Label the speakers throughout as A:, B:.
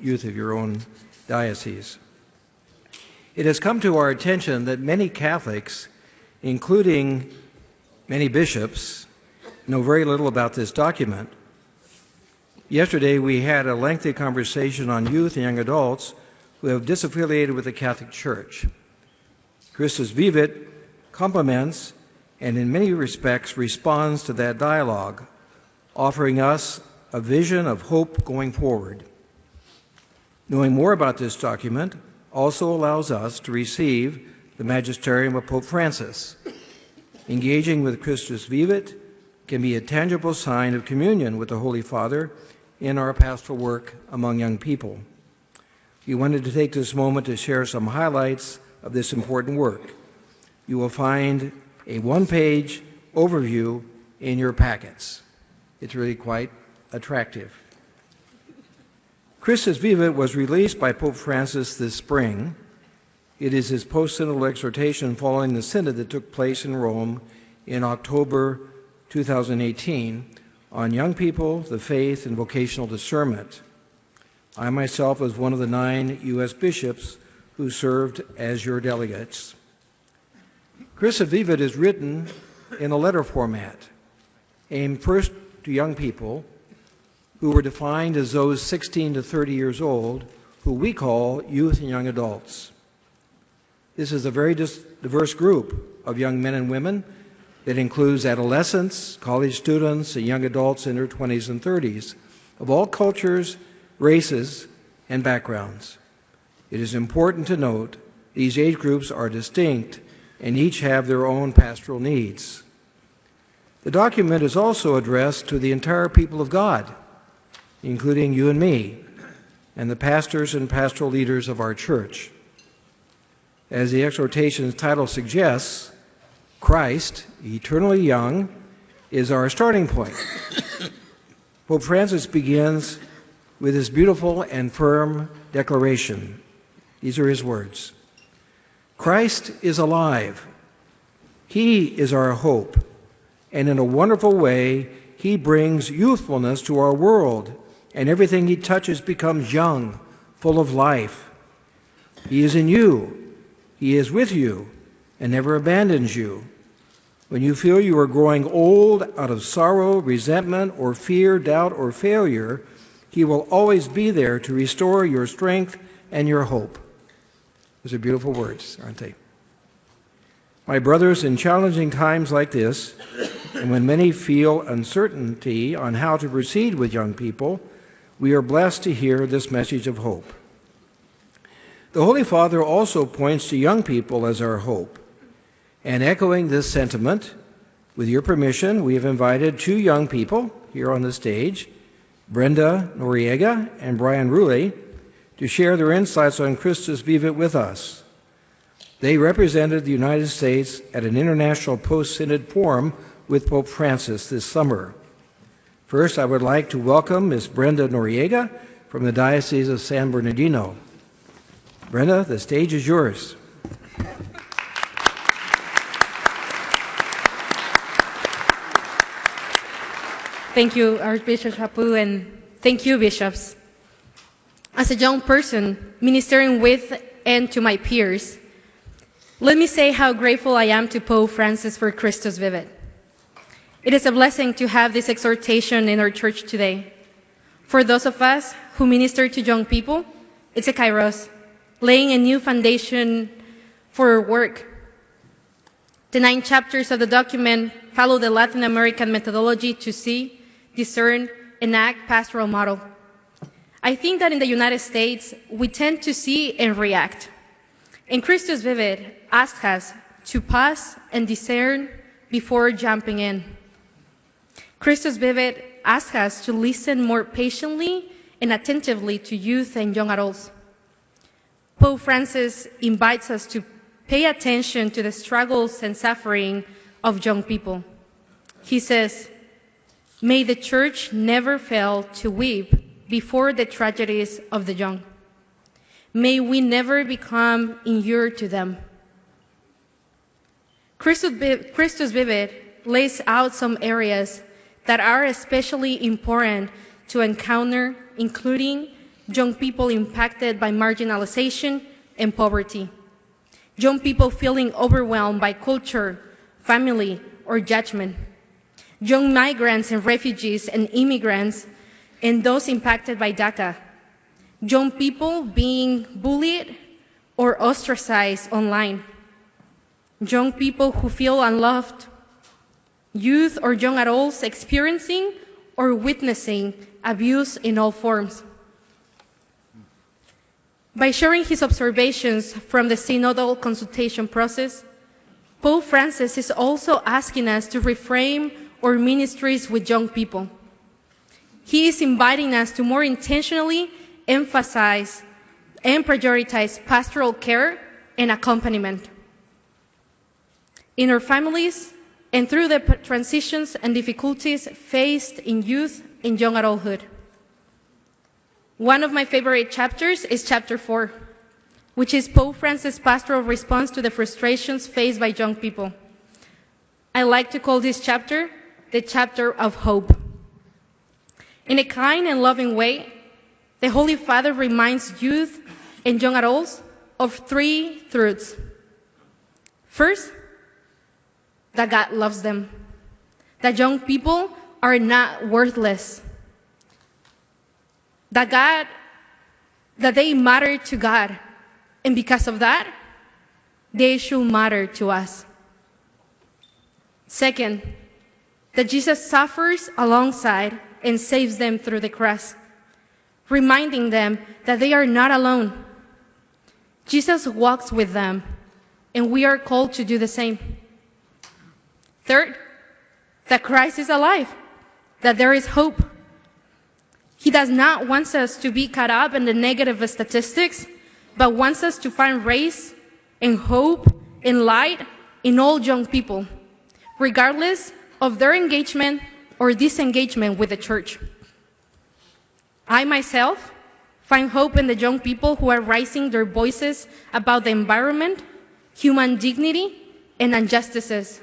A: youth of your own diocese. It has come to our attention that many Catholics, including many bishops, know very little about this document. Yesterday we had a lengthy conversation on youth and young adults who have disaffiliated with the Catholic Church. Christus Vivit complements and in many respects responds to that dialogue, offering us a vision of hope going forward. Knowing more about this document also allows us to receive the magisterium of Pope Francis. Engaging with Christus Vivit can be a tangible sign of communion with the Holy Father in our pastoral work among young people. We wanted to take this moment to share some highlights of this important work. You will find a one-page overview in your packets. It's really quite attractive. Christus Vivit was released by Pope Francis this spring. It is his post-synodal exhortation following the synod that took place in Rome in October 2018 on young people, the faith, and vocational discernment. I myself was one of the 9 U.S. bishops who served as your delegates. Christus Vivit is written in a letter format, aimed first to young people who were defined as those 16 to 30 years old, who we call youth and young adults. This is a very diverse group of young men and women that includes adolescents, college students, and young adults in their 20s and 30s, of all cultures, races, and backgrounds. It is important to note these age groups are distinct and each have their own pastoral needs. The document is also addressed to the entire people of God, including you and me, and the pastors and pastoral leaders of our church. As the exhortation's title suggests, Christ, eternally young, is our starting point. Pope Francis begins with his beautiful and firm declaration. These are his words. Christ is alive. He is our hope. And in a wonderful way, he brings youthfulness to our world, and everything he touches becomes young, full of life. He is in you. He is with you and never abandons you. When you feel you are growing old out of sorrow, resentment, or fear, doubt, or failure, he will always be there to restore your strength and your hope. Those are beautiful words, aren't they? My brothers, in challenging times like this, and when many feel uncertainty on how to proceed with young people, we are blessed to hear this message of hope. The Holy Father also points to young people as our hope. And echoing this sentiment, with your permission, we have invited 2 young people here on the stage, Brenda Noriega and Brian Ruley, to share their insights on Christus Vivit with us. They represented the United States at an international post-synod forum with Pope Francis this summer. First, I would like to welcome Ms. Brenda Noriega from the Diocese of San Bernardino. Brenda, the stage is yours.
B: Thank you, Archbishop Chaput, and thank you, bishops. As a young person ministering with and to my peers, let me say how grateful I am to Pope Francis for Christus Vivit. It is a blessing to have this exhortation in our church today. For those of us who minister to young people, it's a kairos, laying a new foundation for our work. The 9 chapters of the document follow the Latin American methodology to see, discern, and act pastoral model. I think that in the United States, we tend to see and react. And Christus Vivit asks us to pause and discern before jumping in. Christus Vivit asks us to listen more patiently and attentively to youth and young adults. Pope Francis invites us to pay attention to the struggles and suffering of young people. He says, "May the Church never fail to weep before the tragedies of the young. May we never become inured to them." Christus Vivit lays out some areas that are especially important to encounter, including young people impacted by marginalization and poverty, young people feeling overwhelmed by culture, family, or judgment, young migrants and refugees and immigrants, and those impacted by DACA, young people being bullied or ostracized online, young people who feel unloved, youth or young adults experiencing or witnessing abuse in all forms. By sharing his observations from the synodal consultation process, Pope Francis is also asking us to reframe our ministries with young people. He is inviting us to more intentionally emphasize and prioritize pastoral care and accompaniment in our families and through the transitions and difficulties faced in youth and young adulthood. One of my favorite chapters is chapter 4, which is Pope Francis' pastoral response to the frustrations faced by young people. I like to call this chapter the chapter of hope. In a kind and loving way, the Holy Father reminds youth and young adults of 3 truths. First, that God loves them, that young people are not worthless, that they matter to God, and because of that, they should matter to us. Second, that Jesus suffers alongside and saves them through the cross, reminding them that they are not alone. Jesus walks with them, and we are called to do the same. Third, that Christ is alive, that there is hope. He does not want us to be caught up in the negative statistics, but wants us to find grace and hope and light in all young people, regardless of their engagement or disengagement with the church. I myself find hope in the young people who are raising their voices about the environment, human dignity, and injustices,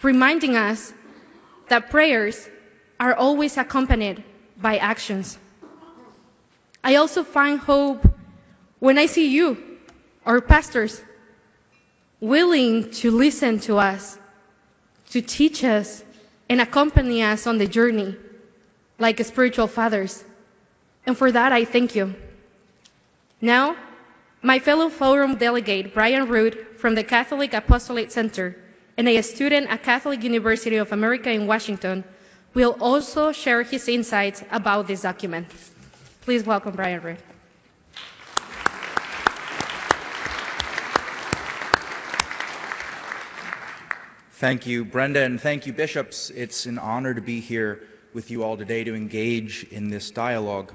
B: reminding us that prayers are always accompanied by actions. I also find hope when I see you, our pastors, willing to listen to us, to teach us, and accompany us on the journey like spiritual fathers. And for that, I thank you. Now, my fellow forum delegate, Brian Root, from the Catholic Apostolate Center, and a student at Catholic University of America in Washington, will also share his insights about this document. Please welcome Brian Root.
C: Thank you, Brenda, and thank you, bishops. It's an honor to be here with you all today to engage in this dialogue.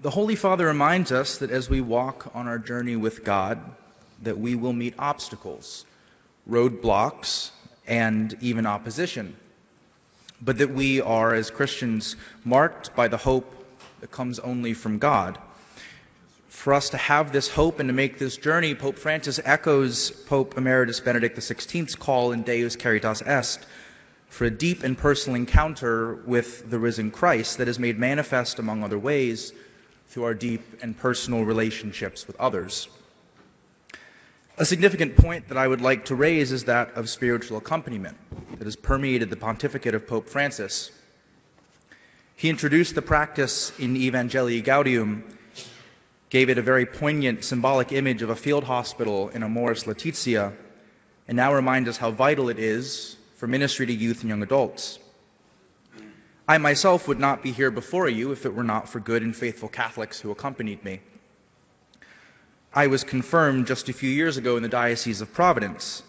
C: The Holy Father reminds us that as we walk on our journey with God, that we will meet obstacles, roadblocks, and even opposition, but that we are, as Christians, marked by the hope that comes only from God. For us to have this hope and to make this journey, Pope Francis echoes Pope Emeritus Benedict XVI's call in Deus Caritas Est for a deep and personal encounter with the risen Christ that is made manifest, among other ways, through our deep and personal relationships with others. A significant point that I would like to raise is that of spiritual accompaniment that has permeated the pontificate of Pope Francis. He introduced the practice in Evangelii Gaudium, gave it a very poignant symbolic image of a field hospital in Amoris Laetitia, and now reminds us how vital it is for ministry to youth and young adults. I myself would not be here before you if it were not for good and faithful Catholics who accompanied me. I was confirmed just a few years ago in the Diocese of Providence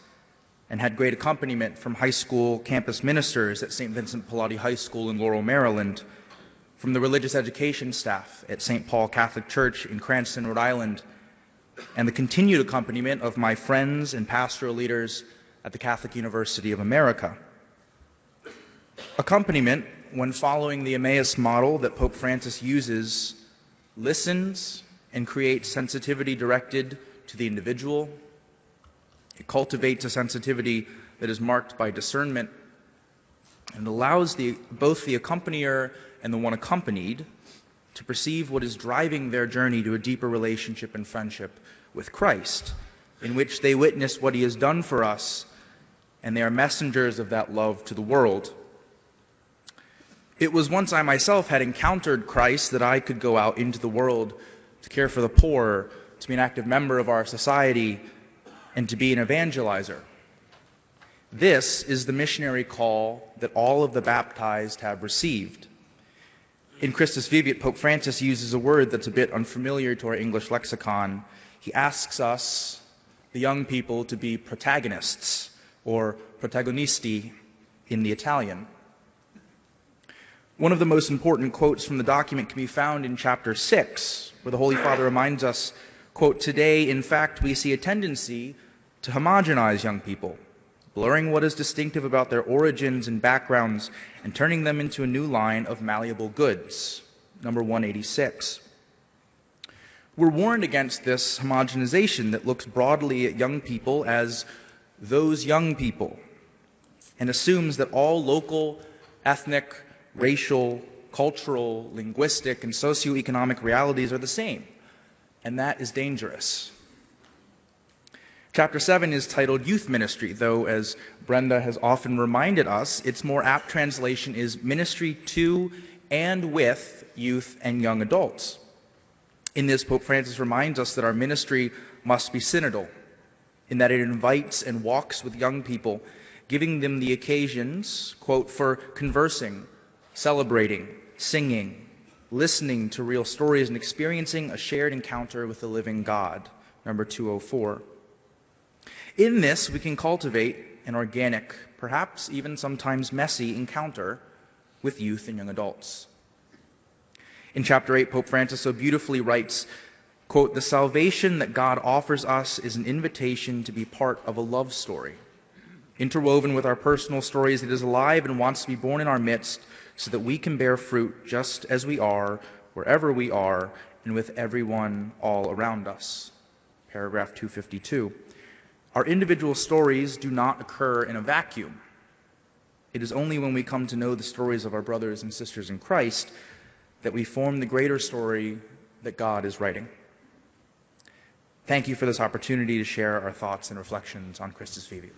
C: and had great accompaniment from high school campus ministers at St. Vincent Pallotti High School in Laurel, Maryland, from the religious education staff at St. Paul Catholic Church in Cranston, Rhode Island, and the continued accompaniment of my friends and pastoral leaders at the Catholic University of America. Accompaniment, when following the Emmaus model that Pope Francis uses, listens and creates sensitivity directed to the individual. It cultivates a sensitivity that is marked by discernment and allows both the accompanier and the one accompanied to perceive what is driving their journey to a deeper relationship and friendship with Christ, in which they witness what he has done for us, and they are messengers of that love to the world. It was once I myself had encountered Christ that I could go out into the world to care for the poor, to be an active member of our society, and to be an evangelizer. This is the missionary call that all of the baptized have received. In Christus Vivit, Pope Francis uses a word that's a bit unfamiliar to our English lexicon. He asks us, the young people, to be protagonists, or protagonisti in the Italian. One of the most important quotes from the document can be found in chapter 6, where the Holy Father reminds us, quote, "Today, in fact, we see a tendency to homogenize young people, blurring what is distinctive about their origins and backgrounds and turning them into a new line of malleable goods." Number 186. We're warned against this homogenization that looks broadly at young people as those young people and assumes that all local, ethnic, racial, cultural, linguistic, and socioeconomic realities are the same, and that is dangerous. Chapter 7 is titled Youth Ministry, though, as Brenda has often reminded us, its more apt translation is Ministry to and with Youth and Young Adults. In this, Pope Francis reminds us that our ministry must be synodal, in that it invites and walks with young people, giving them the occasions, quote, for conversing, celebrating, singing, listening to real stories, and experiencing a shared encounter with the living God. Number 204. In this, we can cultivate an organic, perhaps even sometimes messy encounter with youth and young adults. In chapter 8, Pope Francis so beautifully writes, quote, "The salvation that God offers us is an invitation to be part of a love story. Interwoven with our personal stories, it is alive and wants to be born in our midst so that we can bear fruit just as we are, wherever we are, and with everyone all around us." Paragraph 252. Our individual stories do not occur in a vacuum. It is only when we come to know the stories of our brothers and sisters in Christ that we form the greater story that God is writing. Thank you for this opportunity to share our thoughts and reflections on Christus Vivit.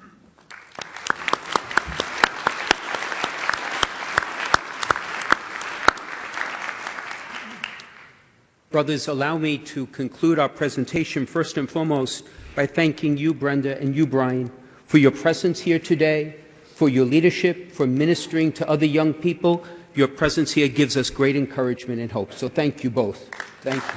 D: Brothers, allow me to conclude our presentation first and foremost by thanking you, Brenda, and you, Brian, for your presence here today, for your leadership, for ministering to other young people. Your presence here gives us great encouragement and hope. So thank you both. Thank you.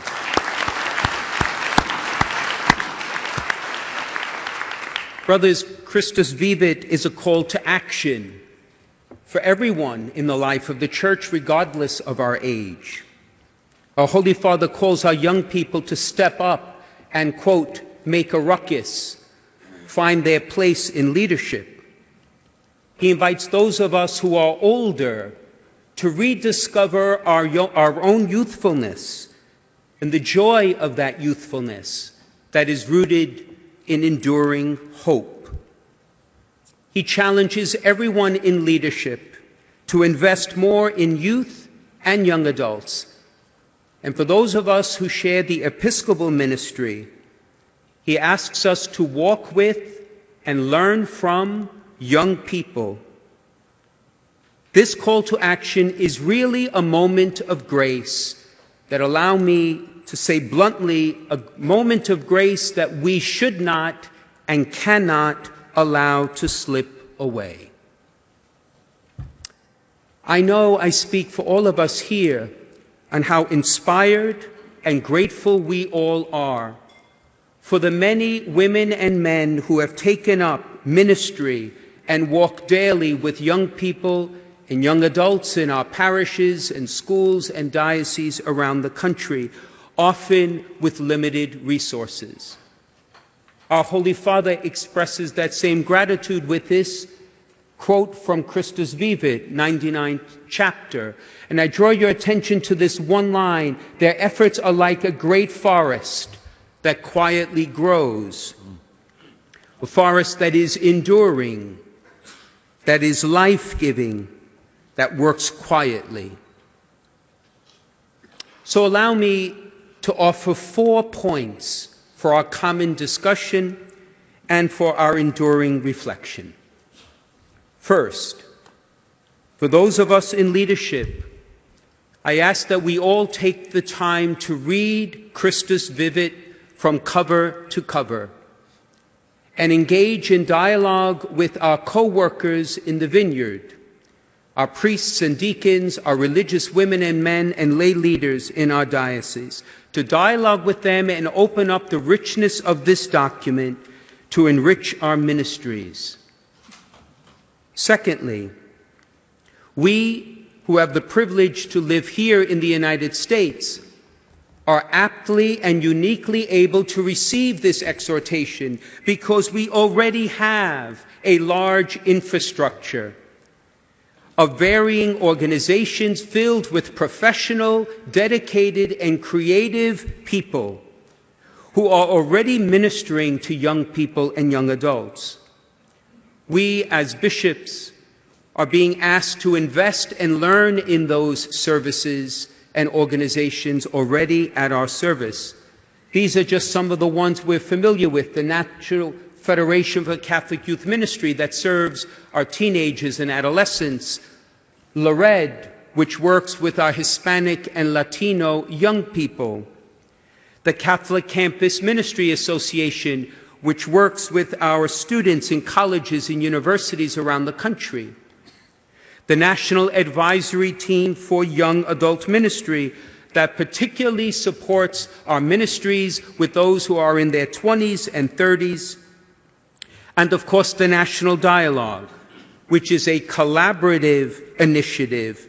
D: Brothers, Christus Vivit is a call to action for everyone in the life of the Church, regardless of our age. Our Holy Father calls our young people to step up and, quote, make a ruckus, find their place in leadership. He invites those of us who are older to rediscover our own youthfulness and the joy of that youthfulness that is rooted in enduring hope. He challenges everyone in leadership to invest more in youth and young adults. And for those of us who share the Episcopal ministry, he asks us to walk with and learn from young people. This call to action is really a moment of grace that, allow me to say bluntly, a moment of grace that we should not and cannot allow to slip away. I know I speak for all of us here on how inspired and grateful we all are for the many women and men who have taken up ministry and walk daily with young people and young adults in our parishes and schools and dioceses around the country, often with limited resources. Our Holy Father expresses that same gratitude with this quote from Christus Vivit, 99th chapter. And I draw your attention to this one line: their efforts are like a great forest that quietly grows, a forest that is enduring, that is life-giving, that works quietly. So allow me to offer 4 points for our common discussion and for our enduring reflection. First, for those of us in leadership, I ask that we all take the time to read Christus Vivit from cover to cover and engage in dialogue with our co-workers in the vineyard, our priests and deacons, our religious women and men and lay leaders in our diocese, to dialogue with them and open up the richness of this document to enrich our ministries. Secondly, we who have the privilege to live here in the United States are aptly and uniquely able to receive this exhortation because we already have a large infrastructure of varying organizations filled with professional, dedicated, and creative people who are already ministering to young people and young adults. We, as bishops, are being asked to invest and learn in those services and organizations already at our service. These are just some of the ones we're familiar with. The National Federation for Catholic Youth Ministry that serves our teenagers and adolescents. LARED, which works with our Hispanic and Latino young people. The Catholic Campus Ministry Association, which works with our students in colleges and universities around the country. The National Advisory Team for Young Adult Ministry that particularly supports our ministries with those who are in their 20s and 30s. And of course, the National Dialogue, which is a collaborative initiative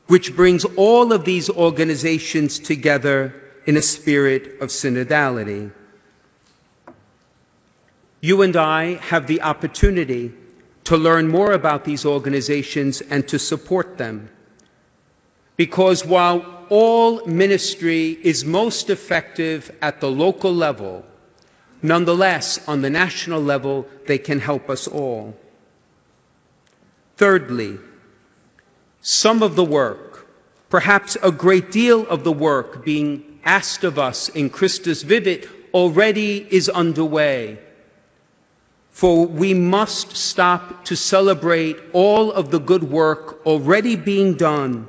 D: which brings all of these organizations together in a spirit of synodality. You and I have the opportunity to learn more about these organizations and to support them. Because while all ministry is most effective at the local level, nonetheless, on the national level, they can help us all. Thirdly, some of the work, perhaps a great deal of the work being asked of us in Christus Vivit already is underway. For we must stop to celebrate all of the good work already being done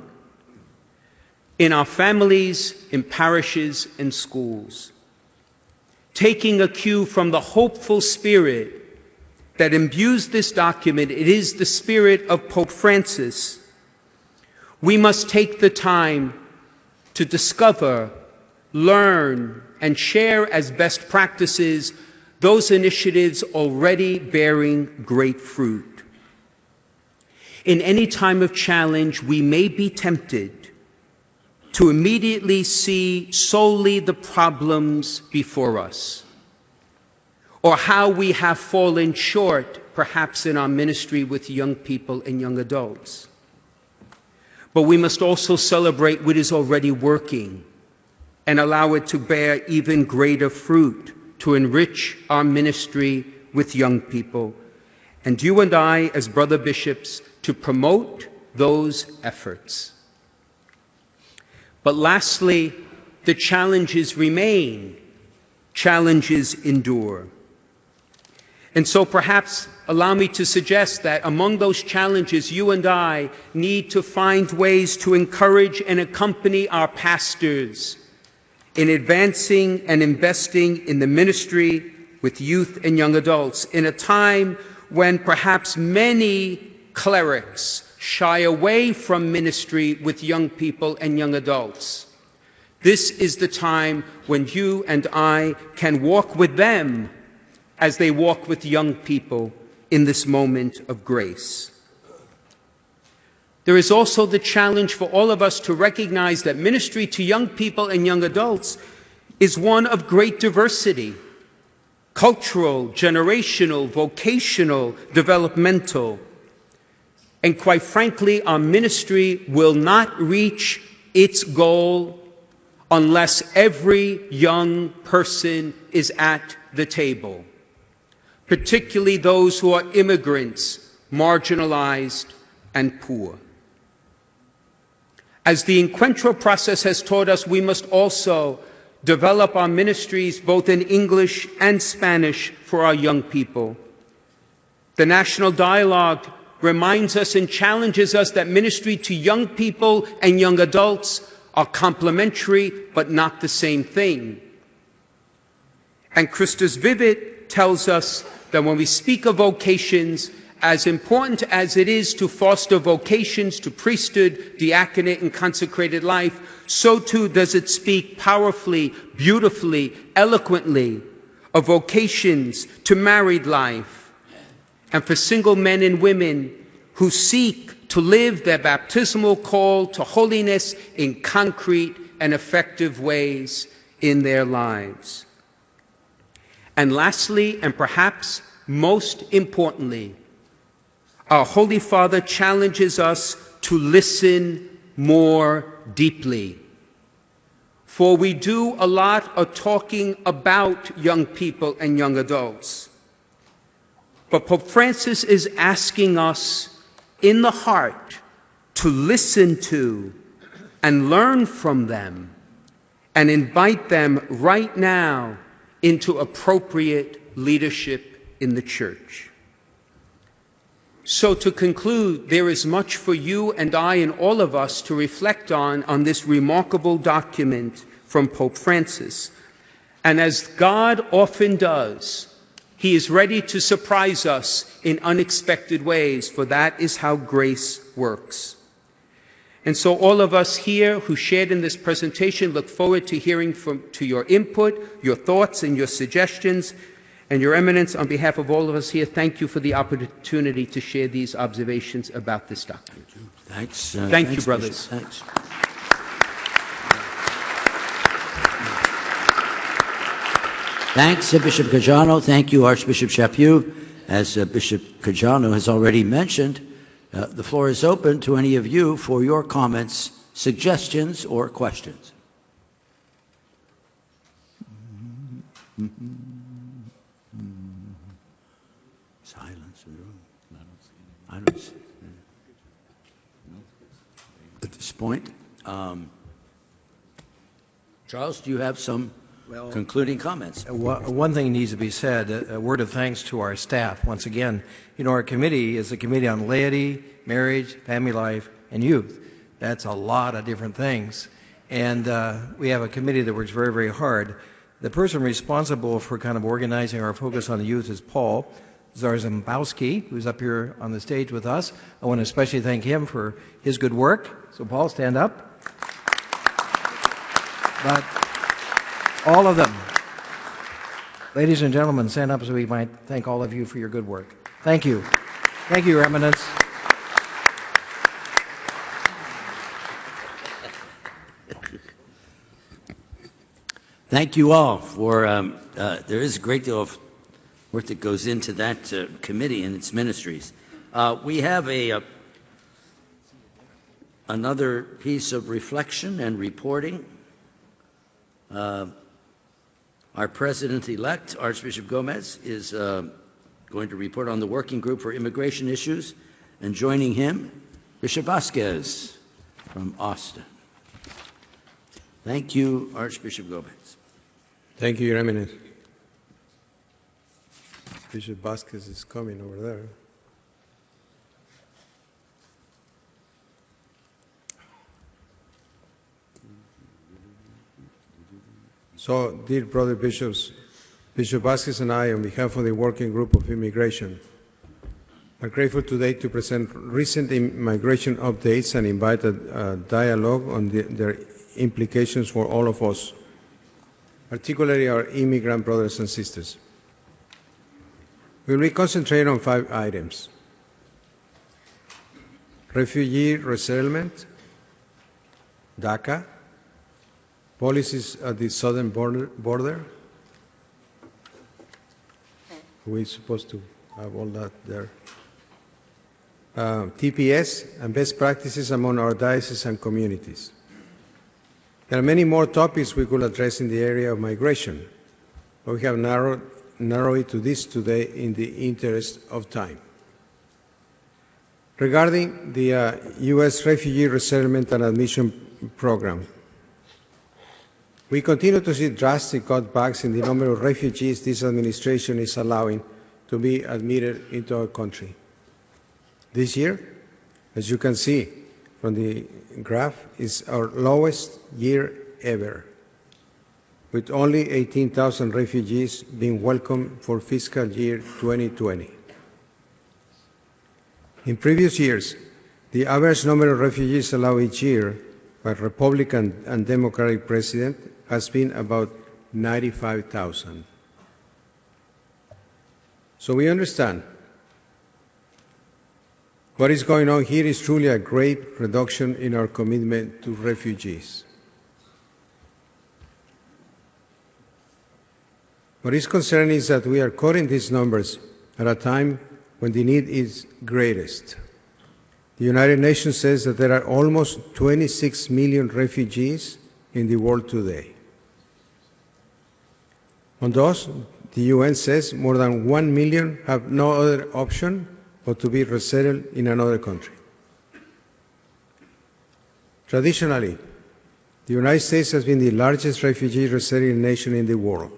D: in our families, in parishes, and schools. Taking a cue from the hopeful spirit that imbues this document, it is the spirit of Pope Francis. We must take the time to discover, learn, and share as best practices those initiatives already bearing great fruit. In any time of challenge, we may be tempted to immediately see solely the problems before us, or how we have fallen short, perhaps in our ministry with young people and young adults. But we must also celebrate what is already working and allow it to bear even greater fruit, to enrich our ministry with young people, and you and I, as brother bishops, to promote those efforts. But lastly, the challenges remain. Challenges endure. And so perhaps allow me to suggest that among those challenges, you and I need to find ways to encourage and accompany our pastors in advancing and investing in the ministry with youth and young adults in a time when perhaps many clerics shy away from ministry with young people and young adults. This is the time when you and I can walk with them as they walk with young people in this moment of grace. There is also the challenge for all of us to recognize that ministry to young people and young adults is one of great diversity: cultural, generational, vocational, developmental. And quite frankly, our ministry will not reach its goal unless every young person is at the table, particularly those who are immigrants, marginalized, and poor. As the Encuentro process has taught us, we must also develop our ministries both in English and Spanish for our young people. The National Dialogue reminds us and challenges us that ministry to young people and young adults are complementary but not the same thing. And Christus Vivit tells us that when we speak of vocations, as important as it is to foster vocations to priesthood, diaconate, and consecrated life, so too does it speak powerfully, beautifully, eloquently of vocations to married life, and for single men and women who seek to live their baptismal call to holiness in concrete and effective ways in their lives. And lastly, and perhaps most importantly, our Holy Father challenges us to listen more deeply. For we do a lot of talking about young people and young adults. But Pope Francis is asking us in the heart to listen to and learn from them and invite them right now into appropriate leadership in the Church. So to conclude, there is much for you and I and all of us to reflect on this remarkable document from Pope Francis. And as God often does, He is ready to surprise us in unexpected ways, for that is how grace works. And so all of us here who shared in this presentation look forward to hearing to your input, your thoughts, and your suggestions. And Your Eminence, on behalf of all of us here, thank you for the opportunity to share these observations about this document.
E: Thanks.
D: Thank you, brothers.
E: Bishop. Thanks. Thanks, Bishop Caggiano. Thank you, Archbishop Chaput. As Bishop Caggiano has already mentioned, the floor is open to any of you for your comments, suggestions, or questions. Silence in the room. I don't see. At this point, Charles, do you have some concluding comments?
A: One thing needs to be said, a word of thanks to our staff. Once again, you know, our committee is a committee on laity, marriage, family life, and youth. That's a lot of different things. And we have a committee that works very, very hard. The person responsible for kind of organizing our focus on the youth is Paul Zarzembowski, who's up here on the stage with us. I want to especially thank him for his good work. So Paul, stand up. But all of them, ladies and gentlemen, stand up so we might thank all of you for your good work. Thank you. Thank you, Your Eminence.
E: Thank you all for, there is a great deal of work that goes into that committee and its ministries. We have another piece of reflection and reporting. Our President-elect, Archbishop Gomez, is going to report on the Working Group for Immigration Issues, and joining him, Bishop Vasquez from Austin. Thank you, Archbishop Gomez.
F: Thank you, Your Eminence. Bishop Vasquez is coming over there. So, dear brother bishops, Bishop Vasquez and I, on behalf of the Working Group of Immigration, are grateful today to present recent immigration updates and invite a dialogue on their implications for all of us, particularly our immigrant brothers and sisters. We'll be concentrating on 5 items: refugee resettlement, DACA, policies at the southern border. We're supposed to have all that there. TPS and best practices among our dioceses and communities. There are many more topics we could address in the area of migration, but we have narrowed it to this today in the interest of time. Regarding the U.S. Refugee Resettlement and Admission Program, we continue to see drastic cutbacks in the number of refugees this administration is allowing to be admitted into our country. This year, as you can see from the graph, is our lowest year ever, with only 18,000 refugees being welcomed for fiscal year 2020. In previous years, the average number of refugees allowed each year by Republican and Democratic president has been about 95,000. So we understand what is going on here is truly a great reduction in our commitment to refugees. What is concerning is that we are cutting these numbers at a time when the need is greatest. The United Nations says that there are almost 26 million refugees in the world today. On those, the UN says more than 1 million have no other option but to be resettled in another country. Traditionally, the United States has been the largest refugee resettling nation in the world.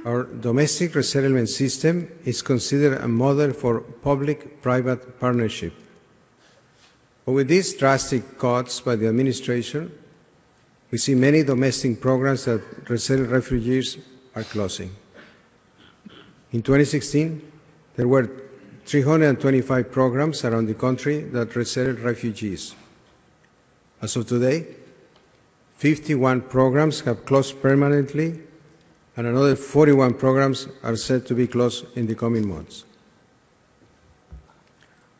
F: Our domestic resettlement system is considered a model for public-private partnership. But with these drastic cuts by the administration, we see many domestic programs that resettle refugees are closing. In 2016, there were 325 programs around the country that resettled refugees. As of today, 51 programs have closed permanently, and another 41 programs are set to be closed in the coming months.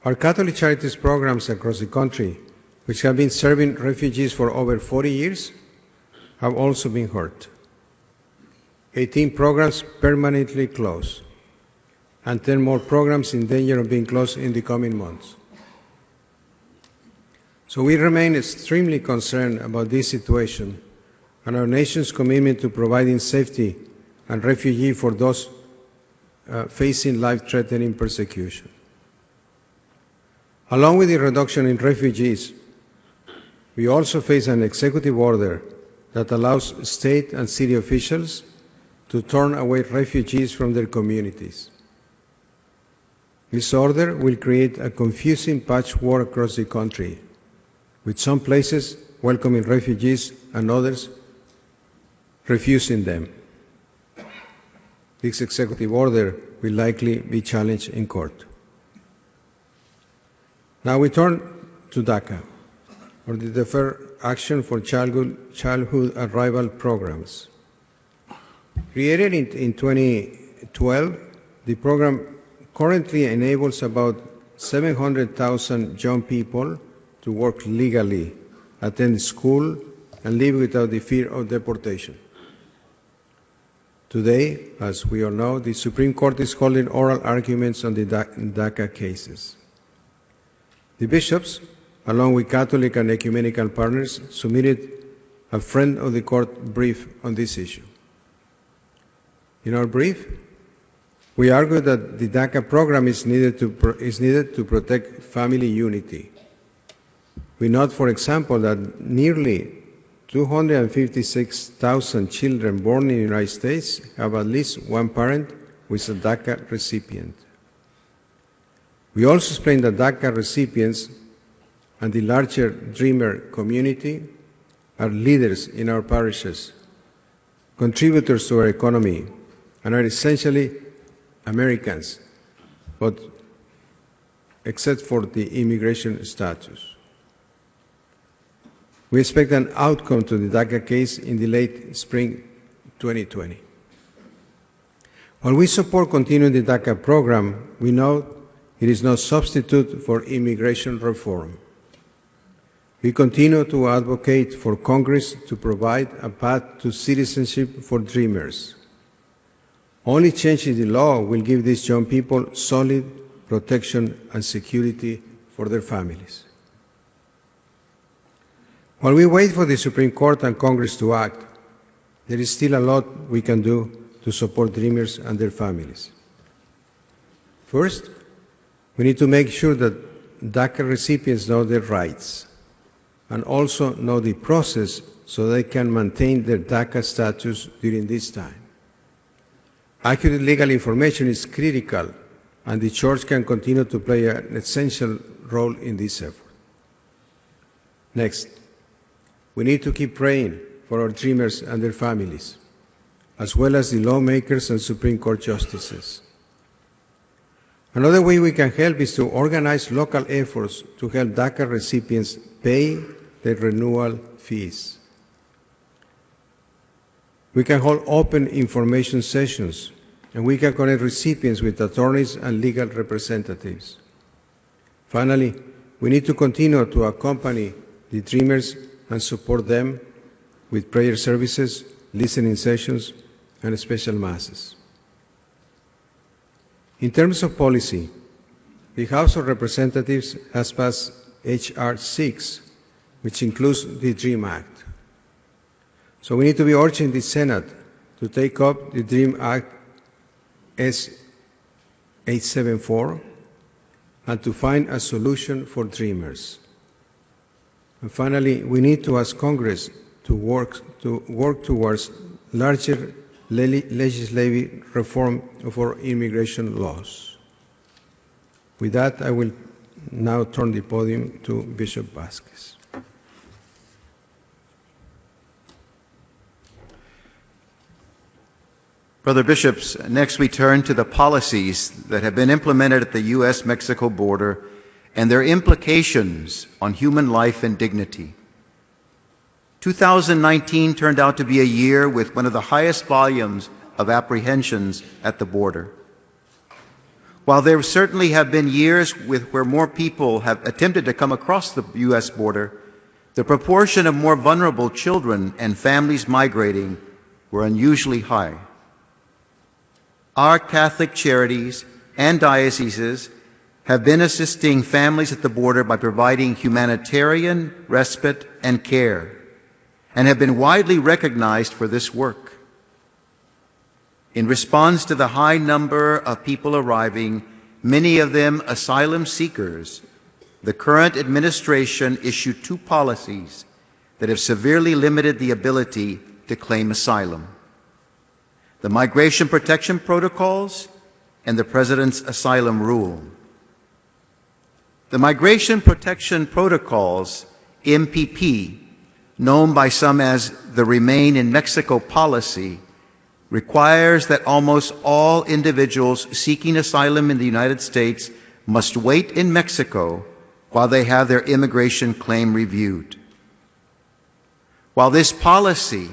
F: Our Catholic Charities programs across the country, which have been serving refugees for over 40 years, have also been hurt. 18 programs permanently closed, and 10 more programs in danger of being closed in the coming months. So we remain extremely concerned about this situation and our nation's commitment to providing safety and refuge for those facing life-threatening persecution. Along with the reduction in refugees, we also face an executive order that allows state and city officials to turn away refugees from their communities. This order will create a confusing patchwork across the country, with some places welcoming refugees and others refusing them. This executive order will likely be challenged in court. Now we turn to DACA, or the Deferred Action for Childhood Arrival Programs. Created in 2012, the program currently enables about 700,000 young people to work legally, attend school, and live without the fear of deportation. Today, as we all know, the Supreme Court is holding oral arguments on the DACA cases. The bishops, along with Catholic and ecumenical partners, submitted a friend of the court brief on this issue. In our brief, we argue that the DACA program is needed to protect family unity. We note, for example, that nearly 256,000 children born in the United States have at least one parent who is a DACA recipient. We also explain that DACA recipients and the larger Dreamer community are leaders in our parishes, contributors to our economy, and are essentially Americans, but except for the immigration status. We expect an outcome to the DACA case in the late spring 2020. While we support continuing the DACA program, we know it is no substitute for immigration reform. We continue to advocate for Congress to provide a path to citizenship for Dreamers. Only changing the law will give these young people solid protection and security for their families. While we wait for the Supreme Court and Congress to act, there is still a lot we can do to support Dreamers and their families. First, We need to make sure that DACA recipients know their rights and also know the process so they can maintain their DACA status during this time. Accurate legal information is critical, and the Church can continue to play an essential role in this effort. Next, we need to keep praying for our dreamers and their families, as well as the lawmakers and Supreme Court justices. Another way we can help is to organize local efforts to help DACA recipients pay their renewal fees. We can hold open information sessions, and we can connect recipients with attorneys and legal representatives. Finally, we need to continue to accompany the dreamers and support them with prayer services, listening sessions, and special masses. In terms of policy, the House of Representatives has passed H.R. 6, which includes the DREAM Act. So we need to be urging the Senate to take up the DREAM Act S. 874 and to find a solution for dreamers. And finally, we need to ask Congress to work towards larger legislative reform of our immigration laws. With that, I will now turn the podium to Bishop Vasquez.
G: Brother Bishops, next we turn to the policies that have been implemented at the U.S.-Mexico border and their implications on human life and dignity. 2019 turned out to be a year with one of the highest volumes of apprehensions at the border. While there certainly have been years where more people have attempted to come across the U.S. border, the proportion of more vulnerable children and families migrating were unusually high. Our Catholic charities and dioceses have been assisting families at the border by providing humanitarian respite and care, and have been widely recognized for this work. In response to the high number of people arriving, many of them asylum seekers, the current administration issued 2 policies that have severely limited the ability to claim asylum: the Migration Protection Protocols and the President's Asylum Rule. The Migration Protection Protocols, MPP, known by some as the Remain in Mexico policy, requires that almost all individuals seeking asylum in the United States must wait in Mexico while they have their immigration claim reviewed. While this policy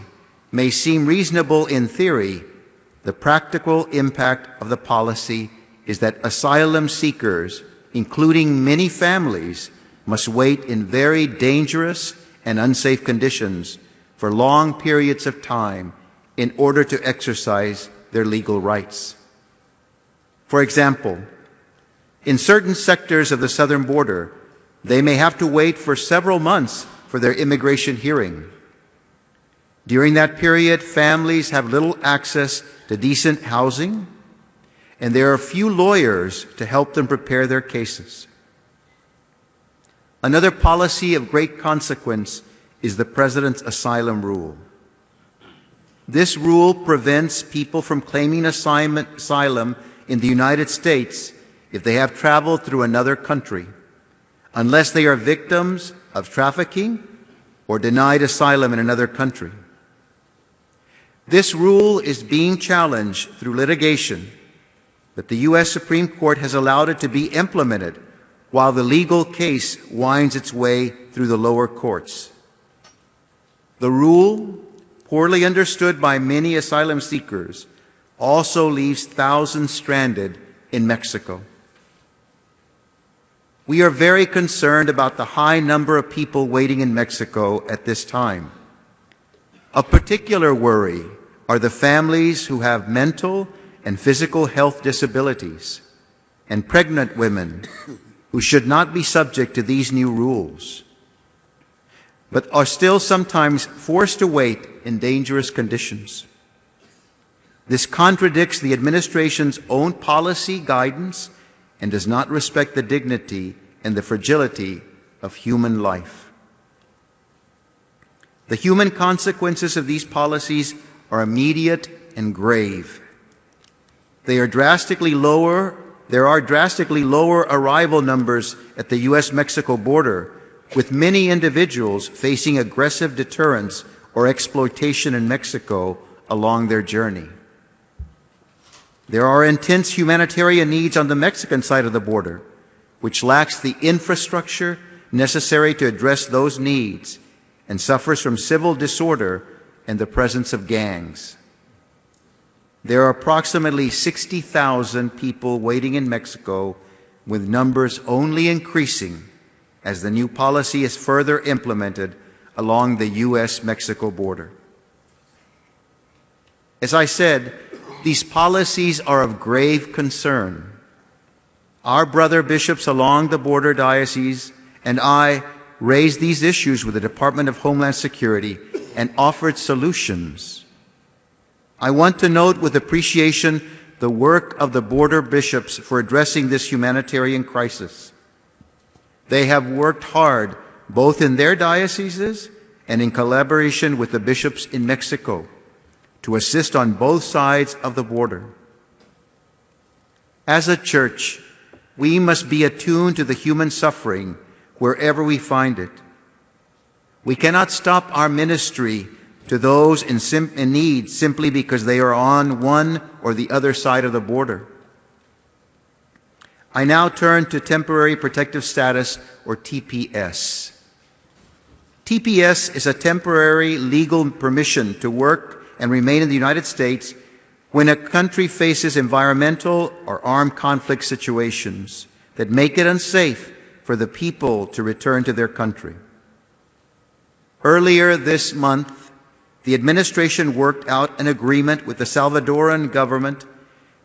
G: may seem reasonable in theory, the practical impact of the policy is that asylum seekers, including many families, must wait in very dangerous and unsafe conditions for long periods of time in order to exercise their legal rights. For example, in certain sectors of the southern border, they may have to wait for several months for their immigration hearing. During that period, families have little access to decent housing, and there are few lawyers to help them prepare their cases. Another policy of great consequence is the President's Asylum Rule. This rule prevents people from claiming asylum in the United States if they have traveled through another country, unless they are victims of trafficking or denied asylum in another country. This rule is being challenged through litigation, but the U.S. Supreme Court has allowed it to be implemented while the legal case winds its way through the lower courts. The rule, poorly understood by many asylum seekers, also leaves thousands stranded in Mexico. We are very concerned about the high number of people waiting in Mexico at this time. Of particular worry are the families who have mental and physical health disabilities, and pregnant women who should not be subject to these new rules, but are still sometimes forced to wait in dangerous conditions. This contradicts the administration's own policy guidance and does not respect the dignity and the fragility of human life. The human consequences of these policies are immediate and grave. There are drastically lower arrival numbers at the U.S.-Mexico border, with many individuals facing aggressive deterrence or exploitation in Mexico along their journey. There are intense humanitarian needs on the Mexican side of the border, which lacks the infrastructure necessary to address those needs and suffers from civil disorder and the presence of gangs. There are approximately 60,000 people waiting in Mexico, with numbers only increasing as the new policy is further implemented along the U.S.-Mexico border. As I said, these policies are of grave concern. Our brother bishops along the border diocese and I raised these issues with the Department of Homeland Security and offered solutions. I want to note with appreciation the work of the border bishops for addressing this humanitarian crisis. They have worked hard both in their dioceses and in collaboration with the bishops in Mexico to assist on both sides of the border. As a church, we must be attuned to the human suffering wherever we find it. We cannot stop our ministry to those in need simply because they are on one or the other side of the border. I now turn to Temporary Protective Status, or TPS. TPS is a temporary legal permission to work and remain in the United States when a country faces environmental or armed conflict situations that make it unsafe for the people to return to their country. Earlier this month, the administration worked out an agreement with the Salvadoran government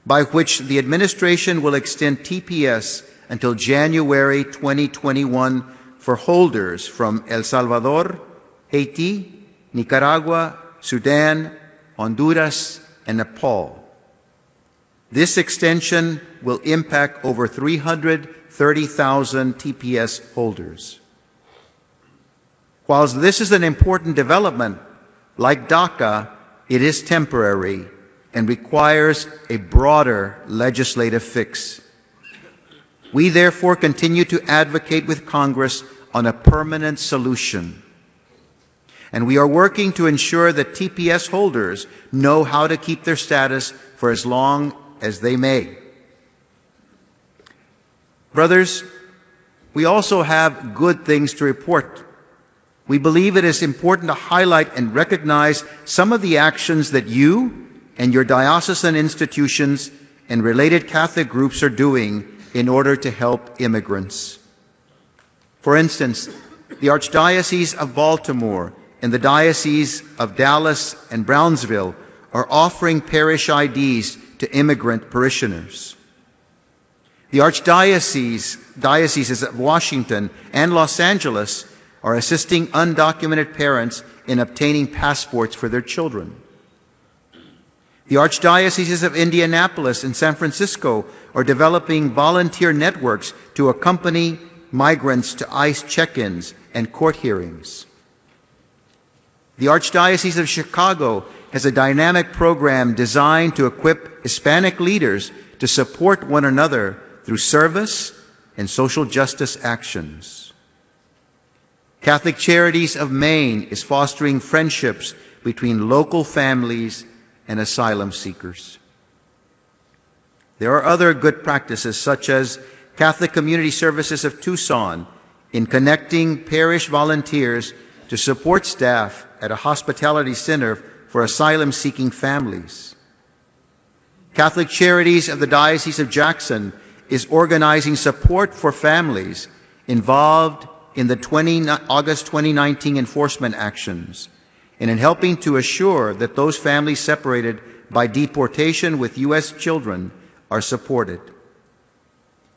G: by which the administration will extend TPS until January 2021 for holders from El Salvador, Haiti, Nicaragua, Sudan, Honduras, and Nepal. This extension will impact over 330,000 TPS holders. Whilst this is an important development, like DACA, it is temporary and requires a broader legislative fix. We therefore continue to advocate with Congress on a permanent solution. And we are working to ensure that TPS holders know how to keep their status for as long as they may. Brothers, we also have good things to report. We believe it is important to highlight and recognize some of the actions that you and your diocesan institutions and related Catholic groups are doing in order to help immigrants. For instance, the Archdiocese of Baltimore and the Diocese of Dallas and Brownsville are offering parish IDs to immigrant parishioners. The Archdioceses of Washington and Los Angeles are assisting undocumented parents in obtaining passports for their children. The Archdioceses of Indianapolis and San Francisco are developing volunteer networks to accompany migrants to ICE check-ins and court hearings. The Archdiocese of Chicago has a dynamic program designed to equip Hispanic leaders to support one another through service and social justice actions. Catholic Charities of Maine is fostering friendships between local families and asylum seekers. There are other good practices, such as Catholic Community Services of Tucson in connecting parish volunteers to support staff at a hospitality center for asylum-seeking families. Catholic Charities of the Diocese of Jackson is organizing support for families involved in the August 2019 enforcement actions, and in helping to assure that those families separated by deportation with U.S. children are supported.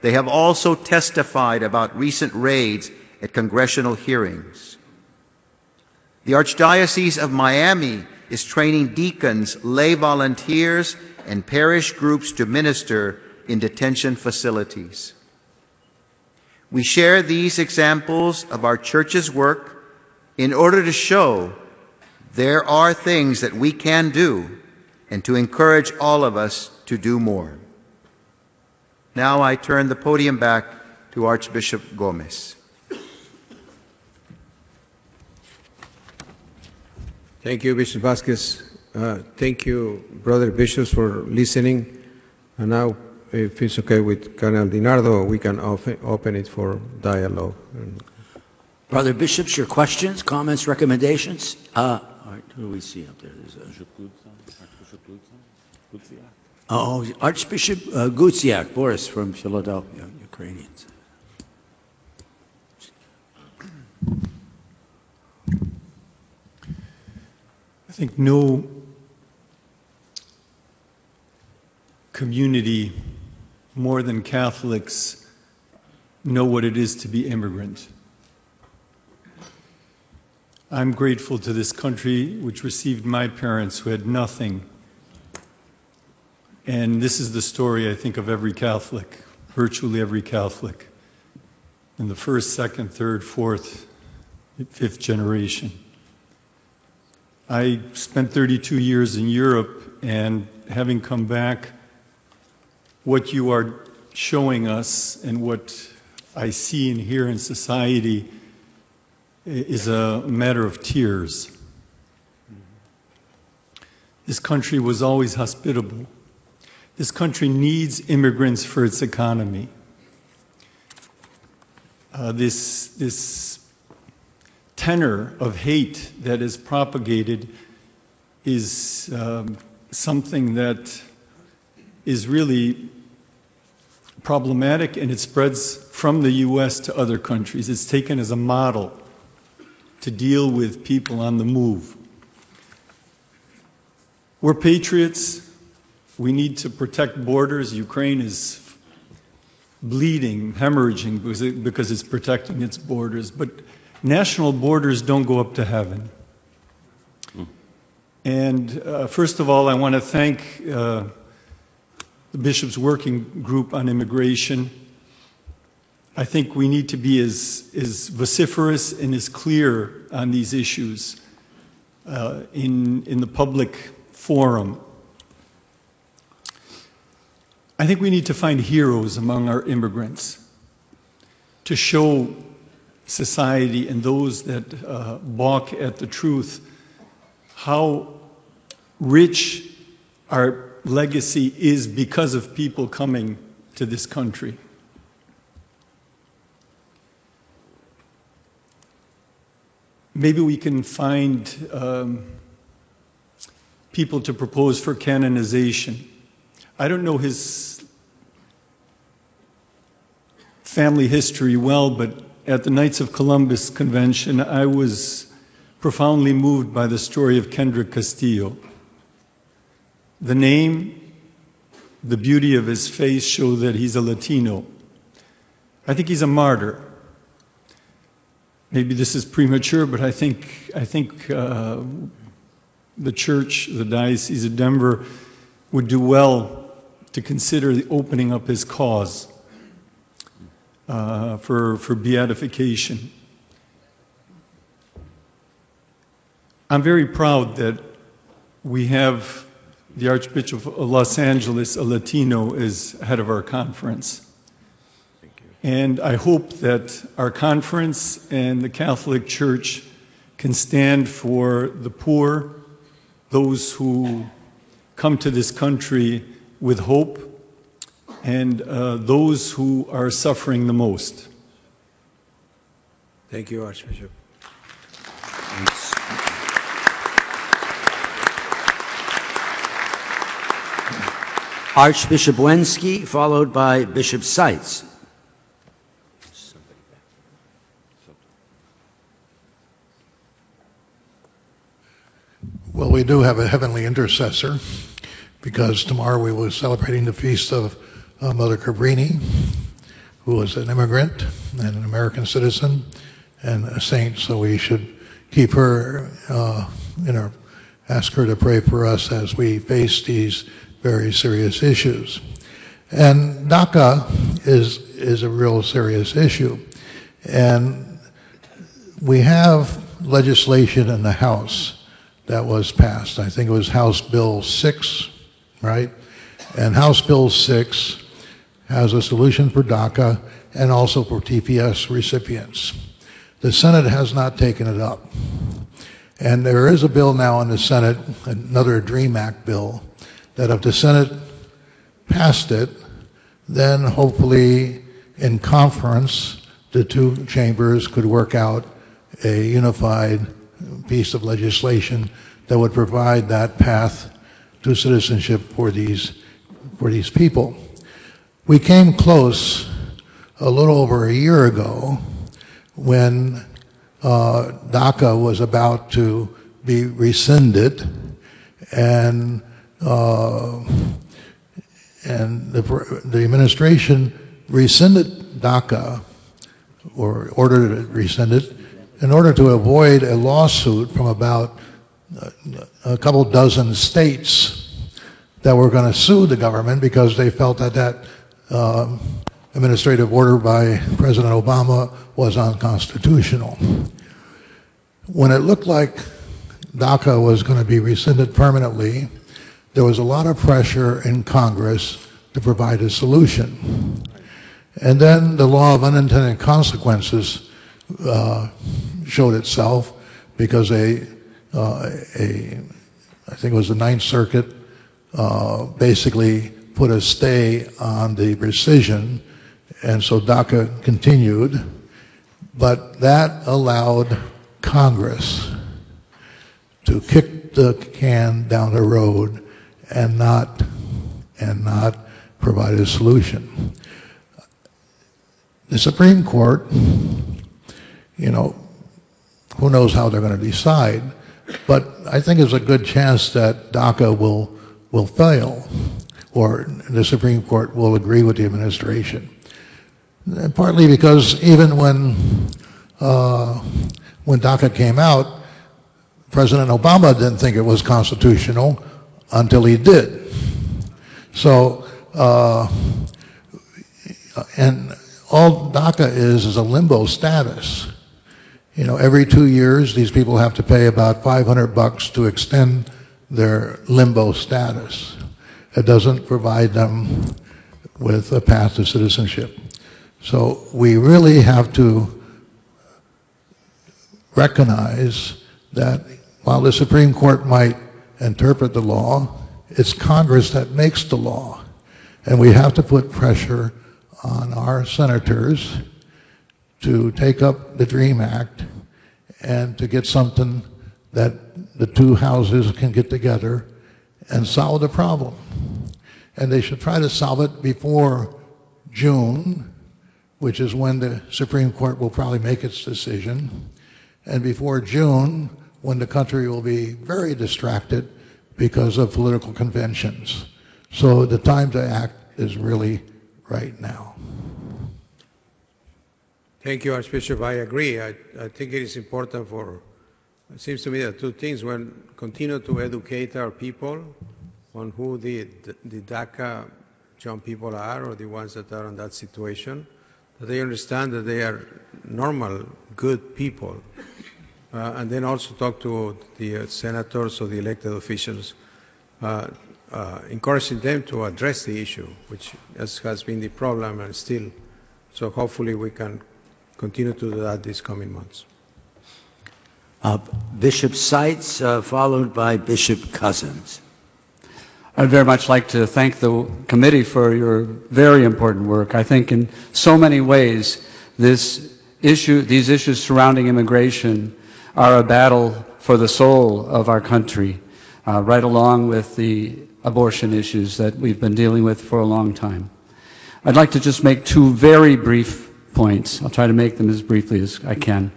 G: They have also testified about recent raids at congressional hearings. The Archdiocese of Miami is training deacons, lay volunteers, and parish groups to minister in detention facilities. We share these examples of our church's work in order to show there are things that we can do and to encourage all of us to do more. Now I turn the podium back to Archbishop Gomez.
F: Thank you, Bishop Vasquez. Thank you, brother bishops, for listening. And now, if it's okay with Cardinal DiNardo, we can open it for dialogue.
E: Brother bishops, your questions, comments, recommendations? All right, who do we see up there? Archbishop Gutsiak, Boris from Philadelphia, Ukrainians.
H: I think no community more than Catholics know what it is to be immigrant. I'm grateful to this country which received my parents who had nothing. And this is the story, I think, of every Catholic, virtually every Catholic, in the first, second, third, fourth, fifth generation. I spent 32 years in Europe, and having come back, what you are showing us and what I see and hear in society is a matter of tears. This country was always hospitable. This country needs immigrants for its economy. This tenor of hate that is propagated is something that is really problematic, and it spreads from the U.S. to other countries. It's taken as a model to deal with people on the move. We're patriots. We need to protect borders. Ukraine is bleeding, hemorrhaging because it's protecting its borders. But national borders don't go up to heaven. And first of all, I want to thank the Bishop's Working Group on Immigration. I think we need to be as vociferous and as clear on these issues in the public forum. I think we need to find heroes among our immigrants to show society and those that balk at the truth how rich our legacy is because of people coming to this country. Maybe we can find people to propose for canonization. I don't know his family history well, but at the Knights of Columbus convention, I was profoundly moved by the story of Kendrick Castillo. The name, the beauty of his face show that he's a Latino. I think he's a martyr. Maybe this is premature, but I think the church, the Diocese of Denver, would do well to consider opening up his cause for beatification. I'm very proud that we have the Archbishop of Los Angeles, a Latino, as head of our conference. And I hope that our conference and the Catholic Church can stand for the poor, those who come to this country with hope, and those who are suffering the most.
F: Thank you, Archbishop.
E: Archbishop Wensky, followed by Bishop Seitz.
I: Well, we do have a heavenly intercessor, because tomorrow we will be celebrating the feast of Mother Cabrini, who was an immigrant and an American citizen and a saint. So we should keep her, ask her to pray for us as we face these very serious issues. And DACA is a real serious issue. And we have legislation in the House that was passed. I think it was House Bill 6, right? And House Bill 6 has a solution for DACA and also for TPS recipients. The Senate has not taken it up. And there is a bill now in the Senate, another DREAM Act bill, that if the Senate passed it, then hopefully in conference, the two chambers could work out a unified piece of legislation that would provide that path to citizenship for these people. We came close a little over a year ago when DACA was about to be rescinded, and the administration rescinded DACA, or ordered it rescinded, in order to avoid a lawsuit from about a couple dozen states that were going to sue the government because they felt that that administrative order by President Obama was unconstitutional. When it looked like DACA was going to be rescinded permanently, there was a lot of pressure in Congress to provide a solution. And then the law of unintended consequences showed itself because I think it was the Ninth Circuit, basically put a stay on the rescission, and so DACA continued, but that allowed Congress to kick the can down the road and not provide a solution. The Supreme Court, you know, who knows how they're going to decide, but I think there's a good chance that DACA will fail, or the Supreme Court will agree with the administration. And partly because even when DACA came out, President Obama didn't think it was constitutional until he did. So, and all DACA is a limbo status. You know, every 2 years, these people have to pay about $500 to extend their limbo status. It doesn't provide them with a path to citizenship. So we really have to recognize that while the Supreme Court might interpret the law, it's Congress that makes the law. And we have to put pressure on our senators to take up the DREAM Act and to get something that the two houses can get together and solve the problem. And they should try to solve it before June, which is when the Supreme Court will probably make its decision, and before June, when the country will be very distracted because of political conventions. So the time to act is really right now.
F: Thank you, Archbishop. I agree. I think it is important it seems to me that two things. One, continue to educate our people on who the DACA young people are, or the ones that are in that situation, that they understand that they are normal, good people. And then also talk to the senators or the elected officials, encouraging them to address the issue, which has been the problem and still. So hopefully we can continue to do that these coming months.
E: Bishop Seitz, followed by Bishop Cousins.
J: I'd very much like to thank the committee for your very important work. I think in so many ways these issues surrounding immigration are a battle for the soul of our country, right along with the abortion issues that we've been dealing with for a long time. I'd like to just make two very brief points. I'll try to make them as briefly as I can.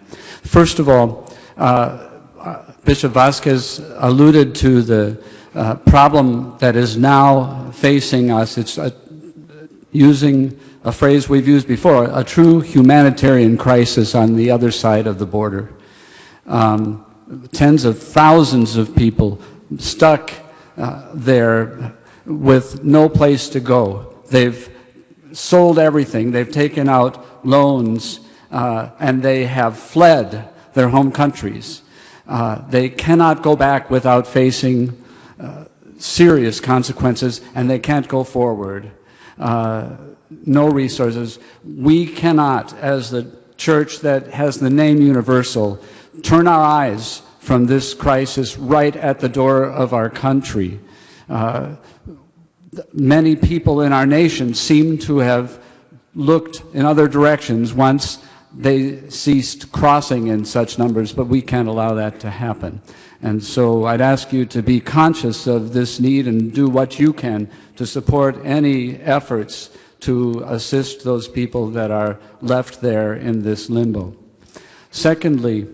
J: First of all, Bishop Vasquez alluded to the problem that is now facing us. It's using a phrase we've used before, a true humanitarian crisis on the other side of the border. Tens of thousands of people stuck there with no place to go. They've sold everything. They've taken out loans, and they have fled their home countries. They cannot go back without facing serious consequences, and they can't go forward. No resources. We cannot, as the church that has the name Universal, turn our eyes from this crisis right at the door of our country. Many people in our nation seem to have looked in other directions once they ceased crossing in such numbers, but we can't allow that to happen. And so I'd ask you to be conscious of this need and do what you can to support any efforts to assist those people that are left there in this limbo. Secondly,